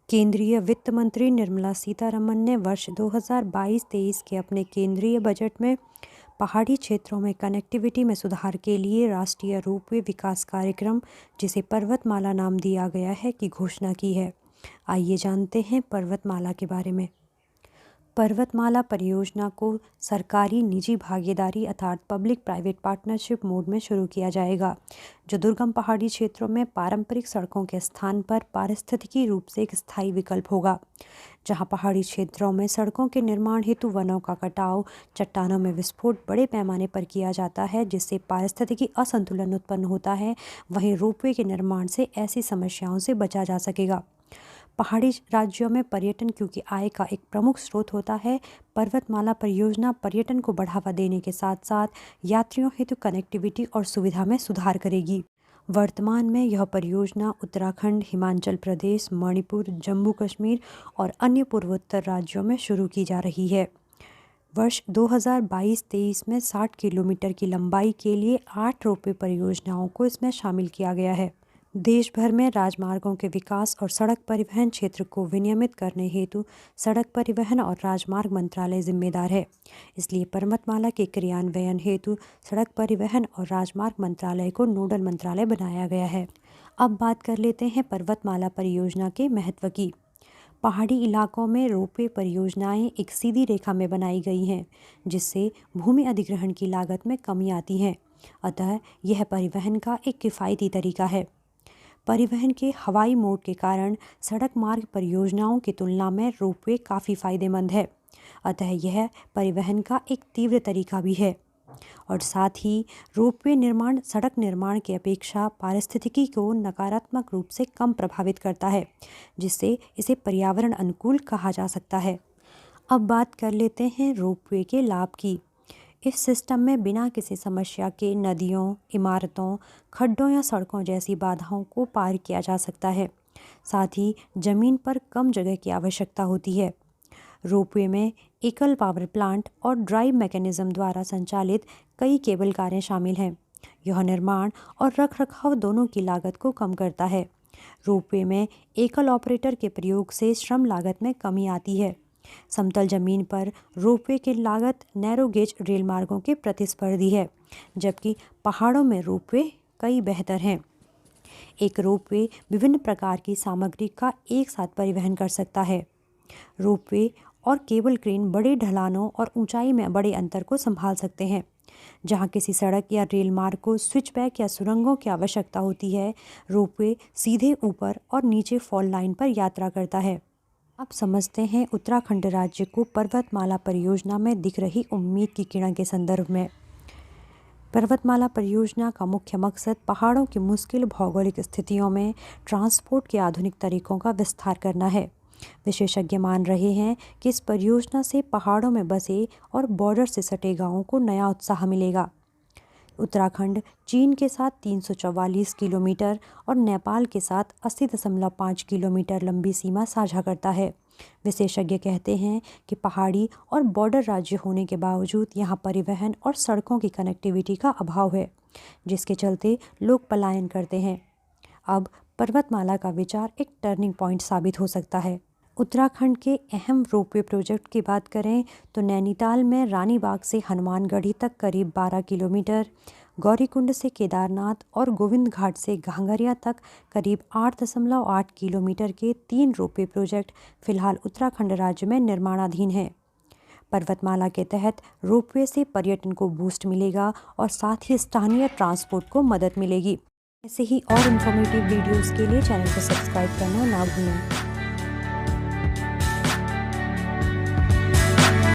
केंद्रीय वित्त मंत्री निर्मला सीतारमण ने वर्ष 2022-23 के अपने केंद्रीय बजट में पहाड़ी क्षेत्रों में कनेक्टिविटी में सुधार के लिए राष्ट्रीय रोपवे विकास कार्यक्रम, जिसे पर्वतमाला नाम दिया गया है, की घोषणा की है। आइए जानते हैं पर्वतमाला के बारे में। पर्वतमाला परियोजना को सरकारी निजी भागीदारी अर्थात पब्लिक प्राइवेट पार्टनरशिप मोड में शुरू किया जाएगा, जो दुर्गम पहाड़ी क्षेत्रों में पारंपरिक सड़कों के स्थान पर पारिस्थितिकी रूप से एक स्थायी विकल्प होगा। जहां पहाड़ी क्षेत्रों में सड़कों के निर्माण हेतु वनों का कटाव, चट्टानों में विस्फोट बड़े पैमाने पर किया जाता है, जिससे पारिस्थितिकी असंतुलन उत्पन्न होता है, वहीं रोपवे के निर्माण से ऐसी समस्याओं से बचा जा सकेगा। पहाड़ी राज्यों में पर्यटन क्योंकि आय का एक प्रमुख स्रोत होता है, पर्वतमाला परियोजना पर्यटन को बढ़ावा देने के साथ साथ यात्रियों हेतु कनेक्टिविटी और सुविधा में सुधार करेगी। वर्तमान में यह परियोजना उत्तराखंड, हिमाचल प्रदेश, मणिपुर, जम्मू कश्मीर और अन्य पूर्वोत्तर राज्यों में शुरू की जा रही है। वर्ष 2022-23 में 60 किलोमीटर की लंबाई के लिए 8 रोपवे परियोजनाओं को इसमें शामिल किया गया है। देश भर में राजमार्गों के विकास और सड़क परिवहन क्षेत्र को विनियमित करने हेतु सड़क परिवहन और राजमार्ग मंत्रालय जिम्मेदार है। इसलिए पर्वतमाला के क्रियान्वयन हेतु सड़क परिवहन और राजमार्ग मंत्रालय को नोडल मंत्रालय बनाया गया है। अब बात कर लेते हैं पर्वतमाला परियोजना के महत्व की। पहाड़ी इलाकों में रोपवे परियोजनाएं एक सीधी रेखा में बनाई गई हैं, जिससे भूमि अधिग्रहण की लागत में कमी आती है। अतः यह परिवहन का एक किफ़ायती तरीका है। परिवहन के हवाई मोड के कारण सड़क मार्ग परियोजनाओं की तुलना में रोपवे काफ़ी फायदेमंद है। अतः यह परिवहन का एक तीव्र तरीका भी है और साथ ही रोपवे निर्माण सड़क निर्माण की अपेक्षा पारिस्थितिकी को नकारात्मक रूप से कम प्रभावित करता है, जिससे इसे पर्यावरण अनुकूल कहा जा सकता है। अब बात कर लेते हैं रोपवे के लाभ की। इस सिस्टम में बिना किसी समस्या के नदियों, इमारतों, खड्डों या सड़कों जैसी बाधाओं को पार किया जा सकता है। साथ ही जमीन पर कम जगह की आवश्यकता होती है। रोपवे में एकल पावर प्लांट और ड्राइव मैकेनिज्म द्वारा संचालित कई केबल कारें शामिल हैं। यह निर्माण और रखरखाव दोनों की लागत को कम करता है। रोपवे में एकल ऑपरेटर के प्रयोग से श्रम लागत में कमी आती है। समतल जमीन पर रोपवे की लागत नैरो गेज रेल मार्गों के प्रतिस्पर्धी है, जबकि पहाड़ों में रोपवे कई बेहतर हैं। एक रोपवे विभिन्न प्रकार की सामग्री का एक साथ परिवहन कर सकता है। रोपवे और केबल क्रेन बड़े ढलानों और ऊंचाई में बड़े अंतर को संभाल सकते हैं। जहां किसी सड़क या रेल मार्ग को स्विचबैक या सुरंगों की आवश्यकता होती है, रोपवे सीधे ऊपर और नीचे फॉल लाइन पर यात्रा करता है। अब समझते हैं उत्तराखंड राज्य को पर्वतमाला परियोजना में दिख रही उम्मीद की किरण के संदर्भ में। पर्वतमाला परियोजना का मुख्य मकसद पहाड़ों की मुश्किल भौगोलिक स्थितियों में ट्रांसपोर्ट के आधुनिक तरीकों का विस्तार करना है। विशेषज्ञ मान रहे हैं कि इस परियोजना से पहाड़ों में बसे और बॉर्डर से सटे गांवों को नया उत्साह मिलेगा। उत्तराखंड चीन के साथ 344 किलोमीटर और नेपाल के साथ 80.5 किलोमीटर लंबी सीमा साझा करता है। विशेषज्ञ कहते हैं कि पहाड़ी और बॉर्डर राज्य होने के बावजूद यहां परिवहन और सड़कों की कनेक्टिविटी का अभाव है, जिसके चलते लोग पलायन करते हैं। अब पर्वतमाला का विचार एक टर्निंग पॉइंट साबित हो सकता है। उत्तराखंड के अहम रोपवे प्रोजेक्ट की बात करें तो नैनीताल में रानीबाग से हनुमानगढ़ी तक करीब 12 किलोमीटर, गौरीकुंड से केदारनाथ और गोविंद घाट से घांगरिया तक करीब 8.8 किलोमीटर के 3 रोपवे प्रोजेक्ट फिलहाल उत्तराखंड राज्य में निर्माणाधीन हैं। पर्वतमाला के तहत रोपवे से पर्यटन को बूस्ट मिलेगा और साथ ही स्थानीय ट्रांसपोर्ट को मदद मिलेगी। ऐसे ही और इन्फॉर्मेटिव वीडियोज़ के लिए चैनल को सब्सक्राइब करना ना भूलें।